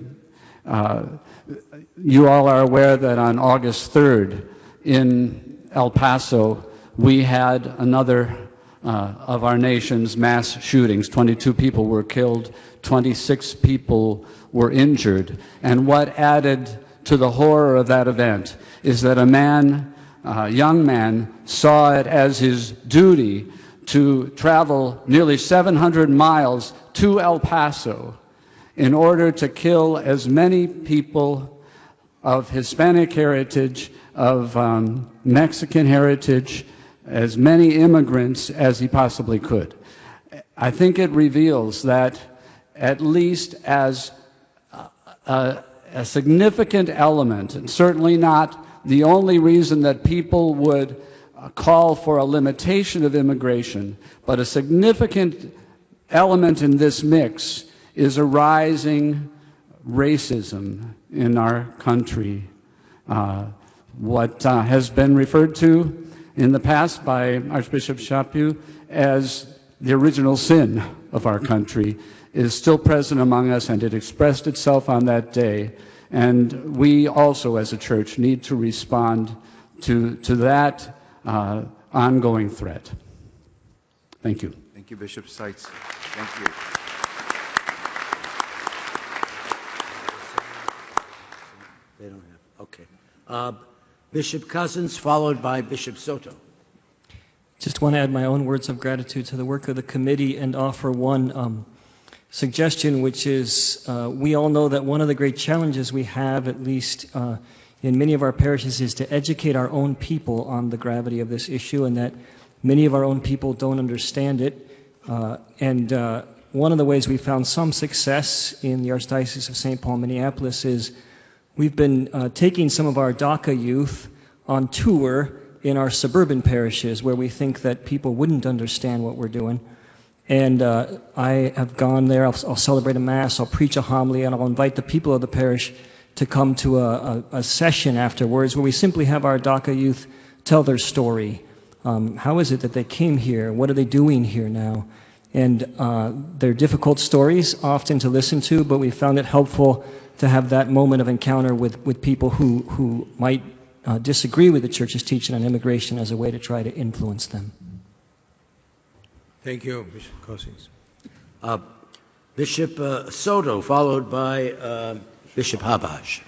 J: you all are aware that on August 3rd in El Paso, we had another of our nation's mass shootings. 22 people were killed, 26 people were injured. And what added to the horror of that event is that a young man, saw it as his duty to travel nearly 700 miles to El Paso in order to kill as many people of Hispanic heritage, of Mexican heritage, as many immigrants as he possibly could. I think it reveals that at least as a significant element, and certainly not the only reason that people would call for a limitation of immigration, but a significant element in this mix is a rising racism in our country. What has been referred to in the past by Archbishop Chaput as the original sin of our country is still present among us, and it expressed itself on that day. And we also as a church need to respond to that ongoing threat. Thank you.
G: Thank you, Bishop Seitz. Thank you.
E: They don't have. Okay. Bishop Cousins, followed by Bishop Soto.
K: Just want to add my own words of gratitude to the work of the committee and offer one suggestion, which is we all know that one of the great challenges we have, at least in many of our parishes, is to educate our own people on the gravity of this issue, and that many of our own people don't understand it. One of the ways we found some success in the Archdiocese of St. Paul, Minneapolis, is we've been taking some of our DACA youth on tour in our suburban parishes where we think that people wouldn't understand what we're doing. And I have gone there, I'll celebrate a Mass, I'll preach a homily, and I'll invite the people of the parish to come to a session afterwards where we simply have our DACA youth tell their story. How is it that they came here? What are they doing here now? And they're difficult stories often to listen to, but we found it helpful to have that moment of encounter with people who might disagree with the Church's teaching on immigration as a way to try to influence them.
F: Thank you, Bishop Cousins.
E: Bishop Soto, followed by Bishop Habash.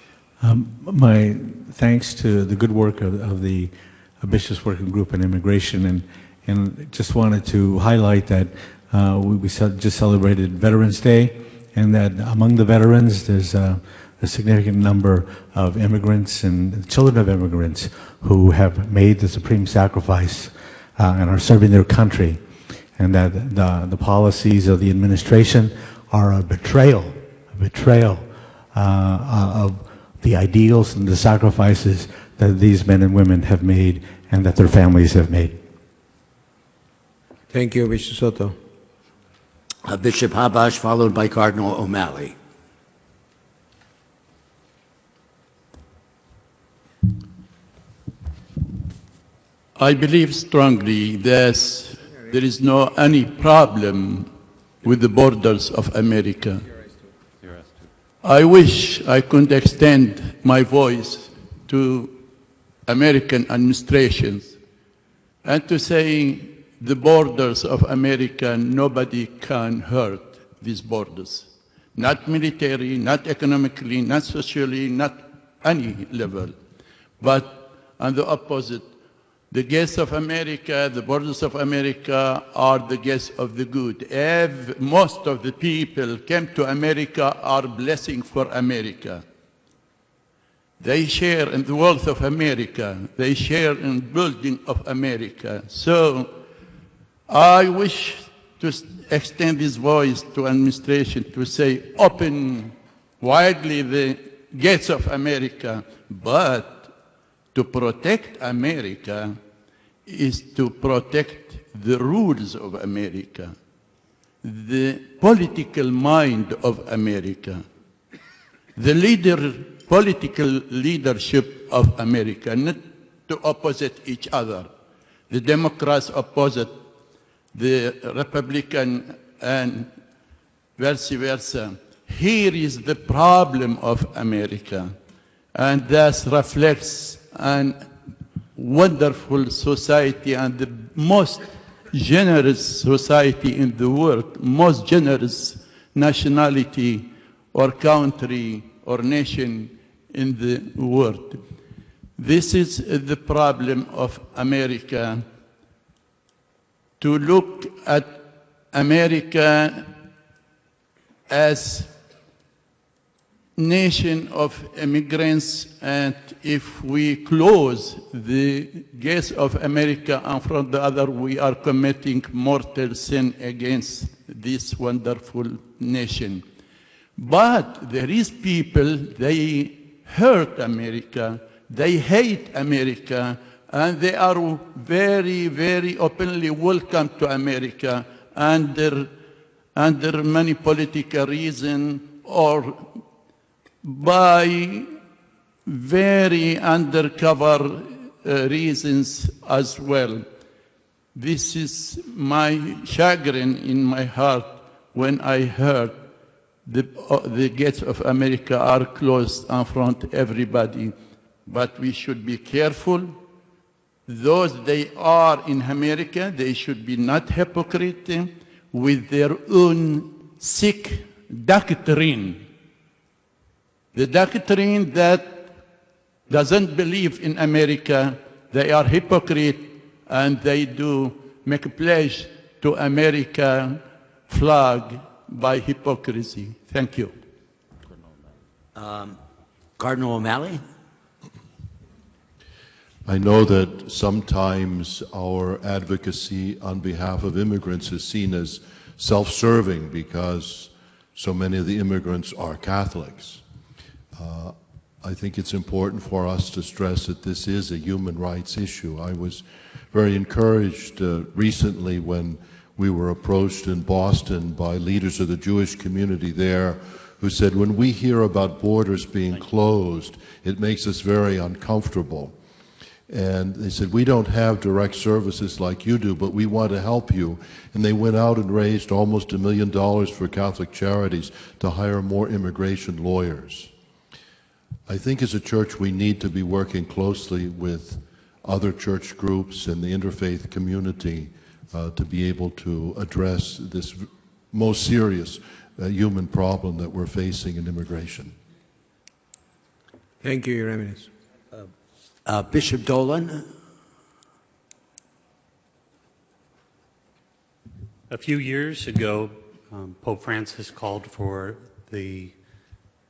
L: My thanks to the good work of the Bishops' Working Group on Immigration, and just wanted to highlight that we just celebrated Veterans Day, and that among the veterans there's a significant number of immigrants and children of immigrants who have made the supreme sacrifice and are serving their country, and that the policies of the administration are a betrayal of the ideals and the sacrifices that these men and women have made and that their families have made.
F: Thank you, Bishop Soto.
E: Bishop Habash, followed by Cardinal O'Malley.
M: I believe strongly that there is no any problem with the borders of America. I wish I could extend my voice to American administrations and to say the borders of America, nobody can hurt these borders. Not military, not economically, not socially, not any level. But on the opposite, The guests of America, the borders of America are the guests of the good. Most of the people came to America are blessing for America. They share in the wealth of America. They share in building of America. So I wish to extend this voice to administration to say, open widely the gates of America, but to protect America is to protect the rules of America, the political mind of America, the political leadership of America, not to opposite each other. The Democrats opposite the Republican and vice versa. Here is the problem of America, and that reflects a wonderful society and the most generous society in the world, most generous nationality or country or nation in the world. This is the problem of America. To look at America as nation of immigrants, and if we close the gates of America and from the other, we are committing mortal sin against this wonderful nation. But there is people, they hurt America, they hate America, and they are very, very openly welcome to America under many political reasons or by very undercover reasons as well. This is my chagrin in my heart when I heard the gates of America are closed in front of everybody. But we should be careful. Those they are in America, they should be not hypocrite with their own sick doctrine. The doctrine that doesn't believe in America, they are hypocrite and they do make a pledge to America flag by hypocrisy. Thank you.
E: Cardinal O'Malley?
N: I know that sometimes our advocacy on behalf of immigrants is seen as self-serving because so many of the immigrants are Catholics. I think it's important for us to stress that this is a human rights issue. I was very encouraged recently when we were approached in Boston by leaders of the Jewish community there who said, when we hear about borders being closed, it makes us very uncomfortable. And they said, we don't have direct services like you do, but we want to help you. And they went out and raised almost $1 million for Catholic Charities to hire more immigration lawyers. I think as a church we need to be working closely with other church groups and the interfaith community to be able to address this most serious human problem that we're facing in immigration.
F: Thank you, Your Eminence.
E: Bishop Dolan.
O: A few years ago, Pope Francis called for the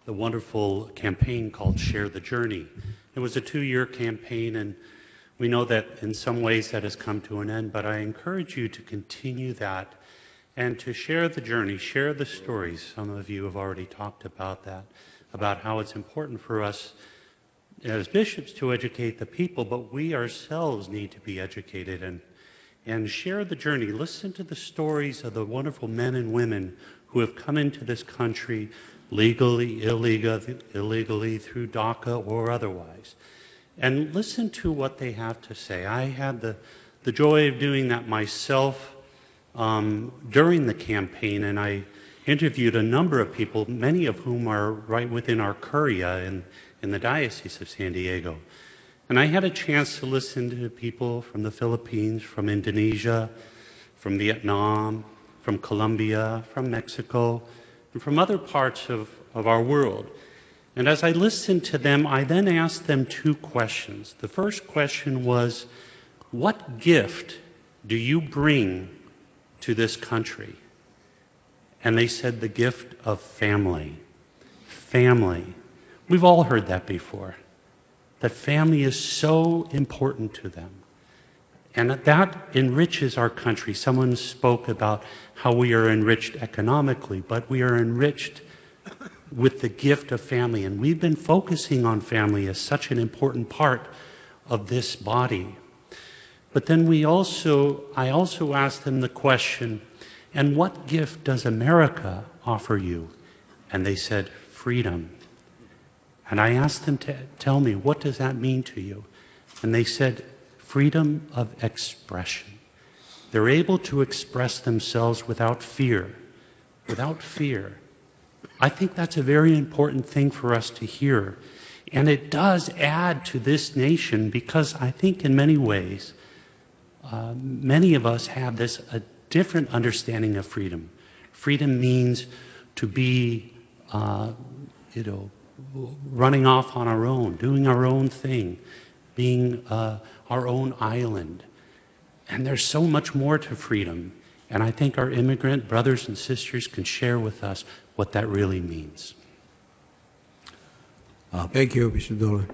O: wonderful campaign called Share the Journey. It was a 2-year campaign, and we know that in some ways that has come to an end, but I encourage you to continue that and to share the journey, share the stories. Some of you have already talked about that, about how it's important for us as bishops to educate the people, but we ourselves need to be educated and share the journey. Listen to the stories of the wonderful men and women who have come into this country legally, illegally, through DACA or otherwise. And listen to what they have to say. I had the joy of doing that myself during the campaign, and I interviewed a number of people, many of whom are right within our curia in the Diocese of San Diego. And I had a chance to listen to people from the Philippines, from Indonesia, from Vietnam, from Colombia, from Mexico, and from other parts of our world. And as I listened to them, I then asked them 2 questions. The first question was, what gift do you bring to this country? And they said, the gift of family. Family. We've all heard that before. That family is so important to them. And that enriches our country. Someone spoke about how we are enriched economically, but we are enriched with the gift of family. And we've been focusing on family as such an important part of this body. But then I also asked them the question, and what gift does America offer you? And they said, freedom. And I asked them to tell me, what does that mean to you? And they said, freedom of expression. They're able to express themselves without fear. Without fear. I think that's a very important thing for us to hear. And it does add to this nation, because I think in many ways, many of us have a different understanding of freedom. Freedom means to be, running off on our own, doing our own thing, being our own island. And there's so much more to freedom. And I think our immigrant brothers and sisters can share with us what that really means.
F: Thank you, Bishop Dolan.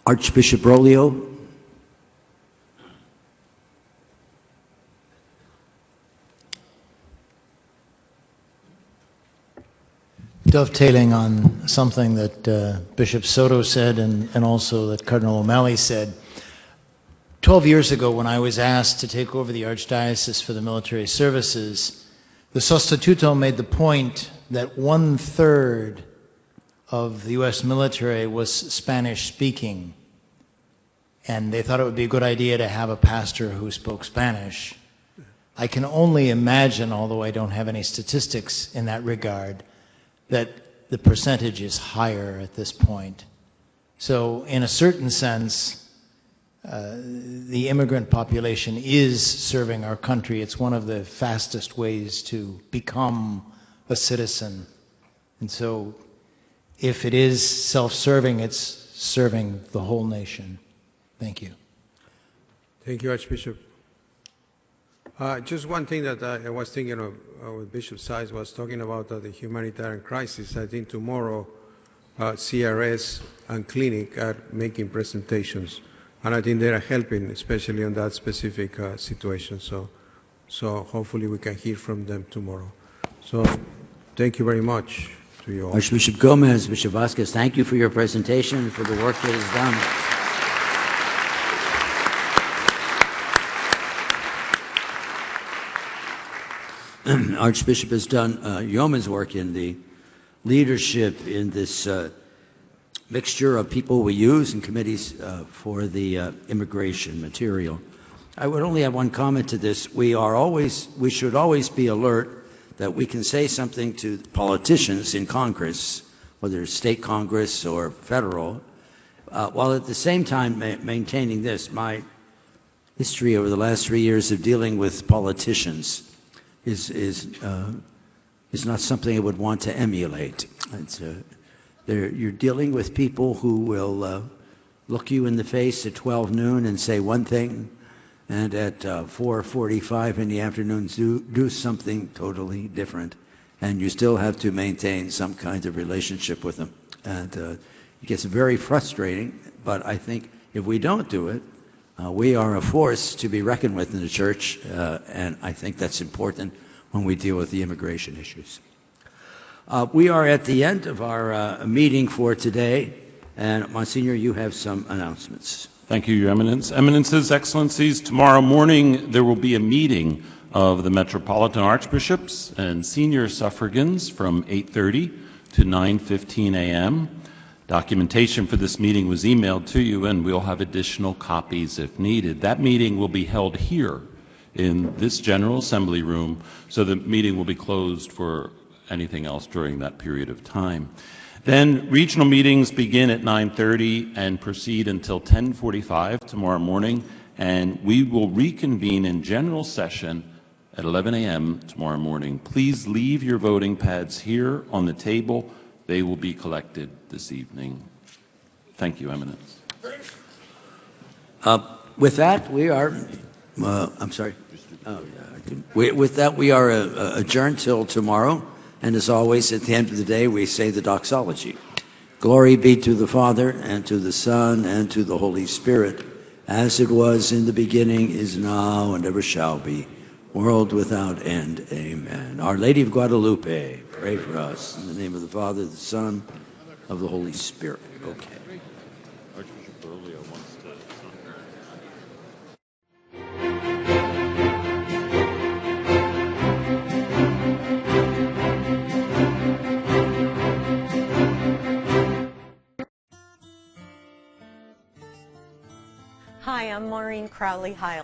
E: Archbishop Broglio.
P: Dovetailing on something that Bishop Soto said and also that Cardinal O'Malley said, 12 years ago when I was asked to take over the Archdiocese for the military services, the Sostituto made the point that 1/3 of the U.S. military was Spanish-speaking, and they thought it would be a good idea to have a pastor who spoke Spanish. I can only imagine, although I don't have any statistics in that regard, that the percentage is higher at this point. So in a certain sense, the immigrant population is serving our country. It's one of the fastest ways to become a citizen. And so if it is self-serving, it's serving the whole nation. Thank you.
F: Thank you, Archbishop. Just one thing that I was thinking of with Bishop Sides was talking about the humanitarian crisis. I think tomorrow CRS and Clinic are making presentations, and I think they are helping, especially on that specific situation. So hopefully we can hear from them tomorrow. So thank you very much to you all.
E: Archbishop Gomez, Bishop Vasquez, thank you for your presentation and for the work that is done. Archbishop has done yeoman's work in the leadership in this mixture of people we use in committees for the immigration material. I would only have one comment to this. We should always be alert that we can say something to politicians in Congress, whether it's state Congress or federal, while at the same time maintaining this. My history over the last 3 years of dealing with politicians is not something I would want to emulate. You're dealing with people who will look you in the face at 12 noon and say one thing, and at 4:45 in the afternoon do something totally different, and you still have to maintain some kind of relationship with them. And it gets very frustrating, but I think if we don't do it, we are a force to be reckoned with in the church, and I think that's important when we deal with the immigration issues. We are at the end of our meeting for today, and Monsignor, you have some announcements.
Q: Thank you, Your Eminence. Eminences, Excellencies, tomorrow morning there will be a meeting of the Metropolitan Archbishops and Senior Suffragans from 8:30 to 9:15 a.m. Documentation for this meeting was emailed to you, and we'll have additional copies if needed. That meeting will be held here in this General Assembly room, so the meeting will be closed for anything else during that period of time. Then regional meetings begin at 9:30 and proceed until 10:45 tomorrow morning, and we will reconvene in general session at 11 a.m. tomorrow morning. Please leave your voting pads here on the table. They will be collected this evening. Thank you, Eminence.
E: With that, we are, I'm sorry. With that, we are adjourned till tomorrow. And as always, at the end of the day, we say the doxology. Glory be to the Father, and to the Son, and to the Holy Spirit, as it was in the beginning, is now, and ever shall be, world without end. Amen. Our Lady of Guadalupe, pray for us. In the name of the Father, the Son, of the Holy Spirit. Okay.
N: Archbishop Berlioz wants to...
R: Hi, I'm Maureen Crowley-Heil.